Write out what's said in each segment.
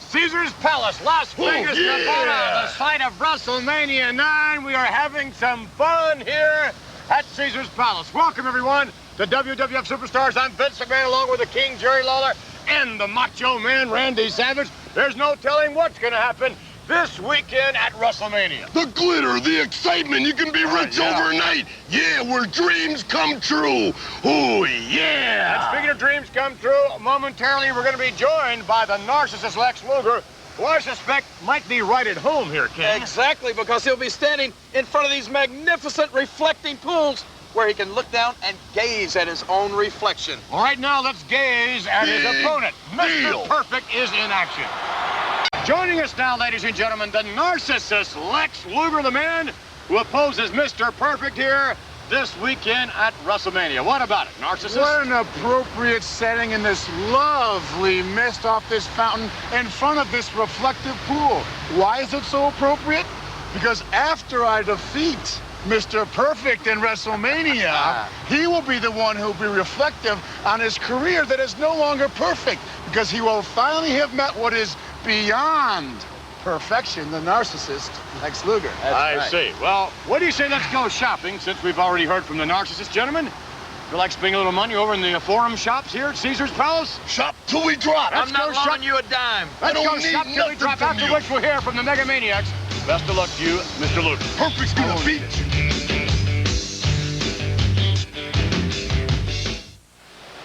Caesar's Palace, Las Vegas, Nevada, the site of WrestleMania IX. We are having some fun here at Caesar's Palace. Welcome, everyone, to WWF Superstars. I'm Vince McMahon, along with the King, Jerry Lawler, and the Macho Man, Randy Savage. There's no telling what's going to happen this weekend at WrestleMania. The glitter, the excitement, you can be rich overnight. Yeah, where dreams come true. Oh, yeah. And speaking of dreams come true, momentarily we're going to be joined by the narcissist Lex Luger, who I suspect might be right at home here, King. Exactly, because he'll be standing in front of these magnificent reflecting pools where he can look down and gaze at his own reflection. All right, now let's gaze at his opponent. Mr. Perfect is in action. Joining us now, ladies and gentlemen, the narcissist Lex Luger, the man who opposes Mr. Perfect here this weekend at WrestleMania. What about it, narcissist? What an appropriate setting in this lovely mist off this fountain in front of this reflective pool. Why is it so appropriate? Because after I defeat Mr. Perfect in WrestleMania, he will be the one who will be reflective on his career that is no longer perfect, because he will finally have met what is beyond perfection, the narcissist, Lex Luger. I see. Well, what do you say let's go shopping, since we've already heard from the narcissist gentleman? You like spending a little money over in the forum shops here at Caesar's Palace? Shop till we drop. I'm not loaning you a dime. Let's go shop till we drop, after which we'll hear from the Mega Maniacs. Best of luck to you, Mr. Luger. Perfect's gonna beat.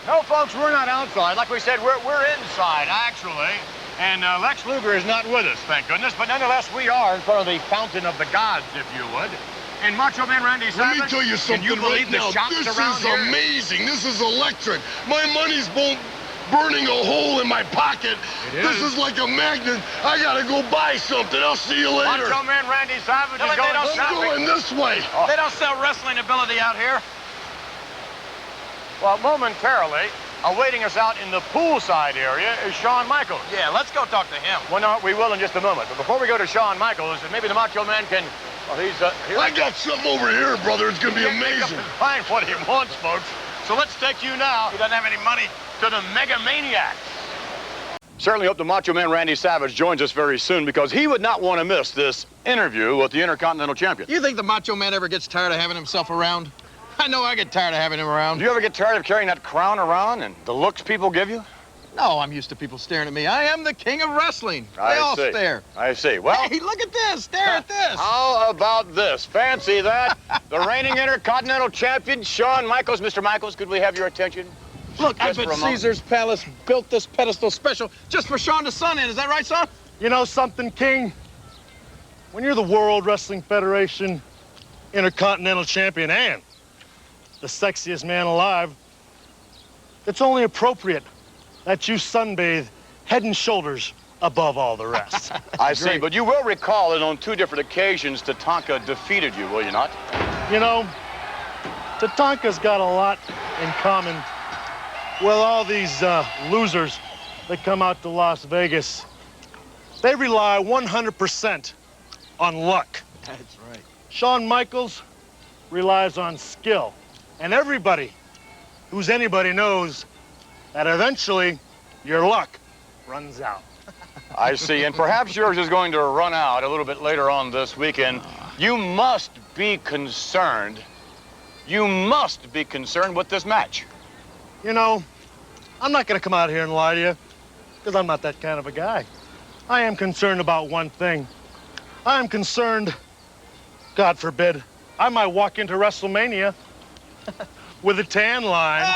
No, folks, we're not outside. Like we said, we're inside, actually. And Lex Luger is not with us, thank goodness. But nonetheless, we are in front of the Fountain of the Gods, if you would. And Macho Man Randy Savage, Let me tell you something can you believe right now. the shops This around is here? amazing. This is electric. My money's burning a hole in my pocket. This is like a magnet. I gotta go buy something. I'll see you later. Macho Man Randy Savage is They going don't shopping. I'm going this way. They don't sell wrestling ability out here. Well, momentarily, awaiting us out in the poolside area is Shawn Michaels. Yeah, let's go talk to him. Well, no, we will in just a moment. But before we go to Shawn Michaels, maybe the Macho Man can... Well, he's here. I got something over here, brother. It's gonna be amazing. Find what he wants, folks. So let's take you now. He doesn't have any money. To the Mega Maniacs. Certainly hope the Macho Man Randy Savage joins us very soon, because he would not want to miss this interview with the Intercontinental Champion. You think the Macho Man ever gets tired of having himself around? I know I get tired of having him around. Do you ever get tired of carrying that crown around and the looks people give you? No, I'm used to people staring at me. I am the king of wrestling. They all stare. I see. Well, hey, look at this. Stare at this. How about this? Fancy that? The reigning Intercontinental Champion, Shawn Michaels. Mr. Michaels, could we have your attention? Look, I Just bet for a moment. Caesar's Palace built this pedestal special just for Shawn to sun in. Is that right, son? You know something, King? When you're the World Wrestling Federation Intercontinental Champion and the sexiest man alive, it's only appropriate that you sunbathe head and shoulders above all the rest. I see, but you will recall that on two different occasions, Tatanka defeated you, will you not? You know, Tatanka's got a lot in common with all these losers that come out to Las Vegas. They rely 100% on luck. That's right. Shawn Michaels relies on skill. And everybody who's anybody knows that eventually your luck runs out. I see, and perhaps yours is going to run out a little bit later on this weekend. You must be concerned. You must be concerned with this match. You know, I'm not going to come out here and lie to you, because I'm not that kind of a guy. I am concerned about one thing. I am concerned, God forbid, I might walk into WrestleMania with a tan line.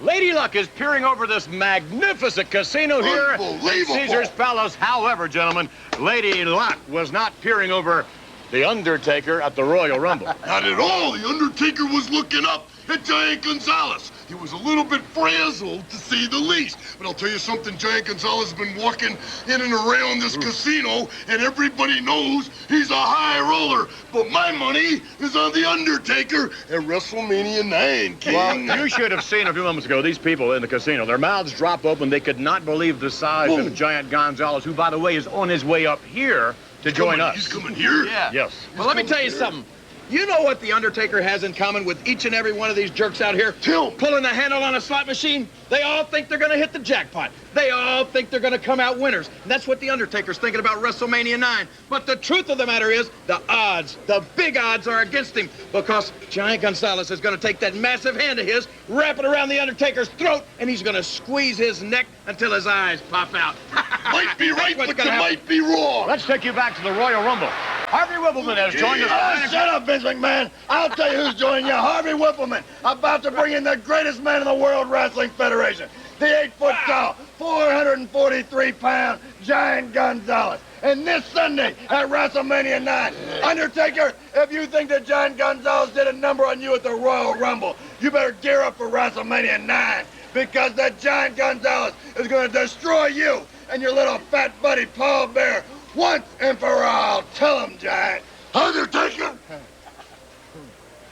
Lady Luck is peering over this magnificent casino here at Caesar's Palace. However, gentlemen, Lady Luck was not peering over The Undertaker at the Royal Rumble. Not at all. The Undertaker was looking up at Giant Gonzalez. He was a little bit frazzled, to say the least. But I'll tell you something, Giant Gonzalez has been walking in and around this casino, and everybody knows he's a high roller. But my money is on The Undertaker at WrestleMania IX, King. Well, you should have seen a few moments ago these people in the casino. Their mouths drop open. They could not believe the size of Giant Gonzalez, who, by the way, is on his way up here to join us. He's coming here? Yeah. Yes. Well, let me tell you something. You know what The Undertaker has in common with each and every one of these jerks out here? Pulling the handle on a slot machine? They all think they're going to hit the jackpot. They all think they're going to come out winners. And that's what The Undertaker's thinking about WrestleMania IX. But the truth of the matter is, the odds, the big odds are against him, because Giant Gonzalez is going to take that massive hand of his, wrap it around The Undertaker's throat, and he's going to squeeze his neck until his eyes pop out. Might be right, but you might be wrong. Let's take you back to the Royal Rumble. Harvey Whippleman has joined us. Oh, shut up, Vince McMahon. I'll tell you who's joining you. Harvey Whippleman, about to bring in the greatest man in the World Wrestling Federation. The 8-foot-tall, 443-pound Giant Gonzalez. And this Sunday at WrestleMania IX, Undertaker, if you think that Giant Gonzalez did a number on you at the Royal Rumble, you better gear up for WrestleMania IX, because that Giant Gonzalez is going to destroy you and your little fat buddy Paul Bear once and for all. Tell him, Giant. Undertaker,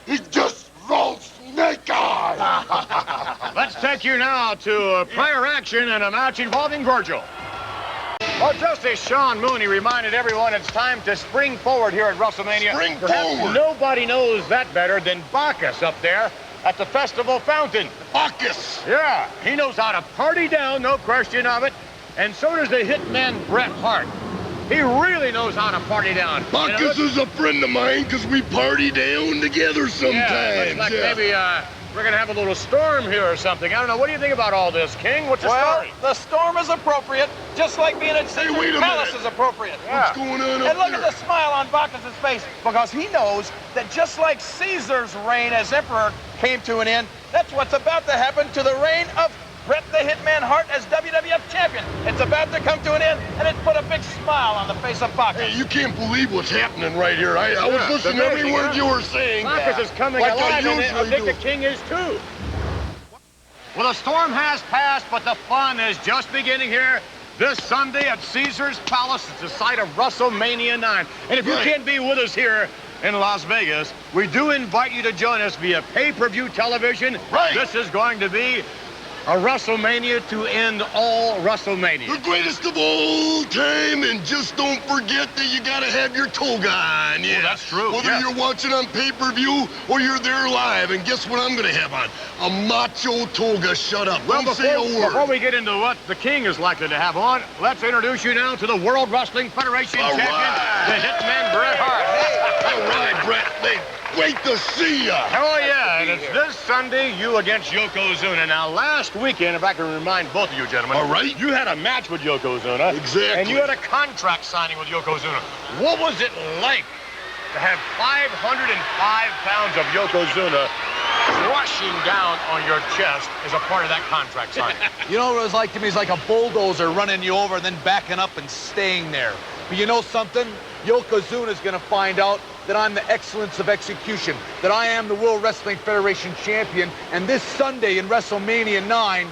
he just rolled snake eyes. Let's take you now to prior action in a match involving Virgil. Well, just as Sean Mooney reminded everyone, it's time to spring forward here at WrestleMania. Spring Perhaps forward. nobody knows that better than Bacchus up there at the Festival Fountain. Bacchus. Yeah, he knows how to party down, no question of it. And so does the hitman Bret Hart. He really knows how to party down. Bacchus is a friend of mine because we party down together sometimes. Yeah, looks like maybe we're going to have a little storm here or something. I don't know. What do you think about all this, King? What's the story? The storm is appropriate, just like being at Caesar's wait a Palace minute. is appropriate. What's going on up And look there? at the smile on Bacchus' face, because he knows that just like Caesar's reign as emperor came to an end, that's what's about to happen to the reign of Bret the Hitman Hart as WWF Champion. It's about to come to an end, and it put a big smile on the face of Bacchus. Hey, you can't believe what's happening right here. I was Yeah, listening to every amazing, word huh? you were saying. Bacchus is coming Like I alive, and I usually think do. the King is too. Well, the storm has passed, but the fun is just beginning here this Sunday at Caesar's Palace. It's the site of WrestleMania IX. And if you Right. can't be with us here in Las Vegas, we do invite you to join us via pay-per-view television. Right. This is going to be a WrestleMania to end all WrestleMania. The greatest of all time, and just don't forget that you gotta have your toga on. Yeah, that's true, Whether yeah. you're watching on pay-per-view or you're there live, and guess what I'm gonna have on? A macho toga. Shut up. Well, Don't say a word. before we get into what the King is likely to have on, let's introduce you now to the World Wrestling Federation All champion, right. the Hitman Bret Hart. All right, Brett. Hey, great to see ya. Oh, yeah, and it's this Sunday, you against Yokozuna. Now, last weekend, if I can remind both of you gentlemen, All right. you had a match with Yokozuna. Exactly. And you had a contract signing with Yokozuna. What was it like to have 505 pounds of Yokozuna crushing down on your chest as a part of that contract signing? You know what it was like to me? It's like a bulldozer running you over and then backing up and staying there. But you know something? Yokozuna's gonna find out that I'm the excellence of execution, that I am the World Wrestling Federation champion, and this Sunday in WrestleMania IX,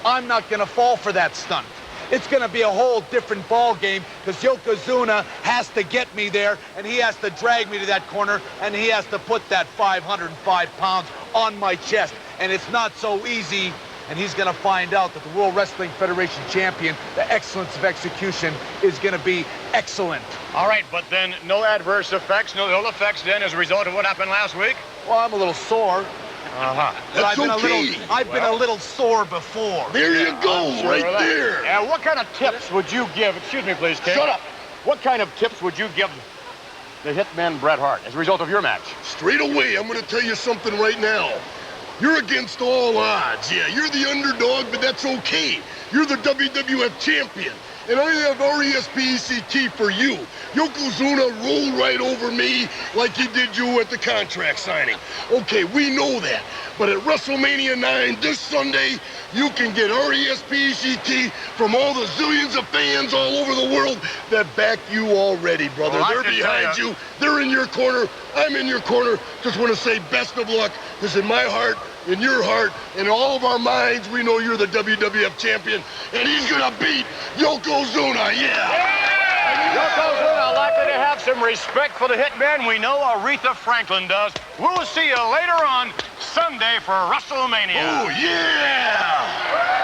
I'm not gonna fall for that stunt. It's gonna be a whole different ball game, because Yokozuna has to get me there, and he has to drag me to that corner, and he has to put that 505 pounds on my chest. And it's not so easy, and he's gonna find out that the World Wrestling Federation champion, the excellence of execution, is gonna be excellent. All right, but then no adverse effects, no ill effects then as a result of what happened last week? Well, I'm a little sore, Uh-huh. but That's okay. I've been a little sore before. There you go, I'm sure right of that. there. Yeah, what kind of tips would you give, excuse me please, King. Shut up. What kind of tips would you give the Hitman Bret Hart as a result of your match? Straight away, I'm gonna tell you something right now. You're against all odds. Yeah, you're the underdog, but that's okay. You're the WWF champion. And I have RESPECT for you. Yokozuna rolled right over me like he did you at the contract signing. Okay, we know that. But at WrestleMania IX this Sunday, you can get RESPECT from all the zillions of fans all over the world that back you already, brother. Well, I They're can behind tell ya. you. They're in your corner. I'm in your corner. Just want to say best of luck, because in my heart, in your heart, in all of our minds, we know you're the WWF champion, and he's going to beat Yokozuna, yeah! Yokozuna likely to have some respect for the Hitman. We know Aretha Franklin does. We'll see you later on Sunday for WrestleMania. Oh, yeah!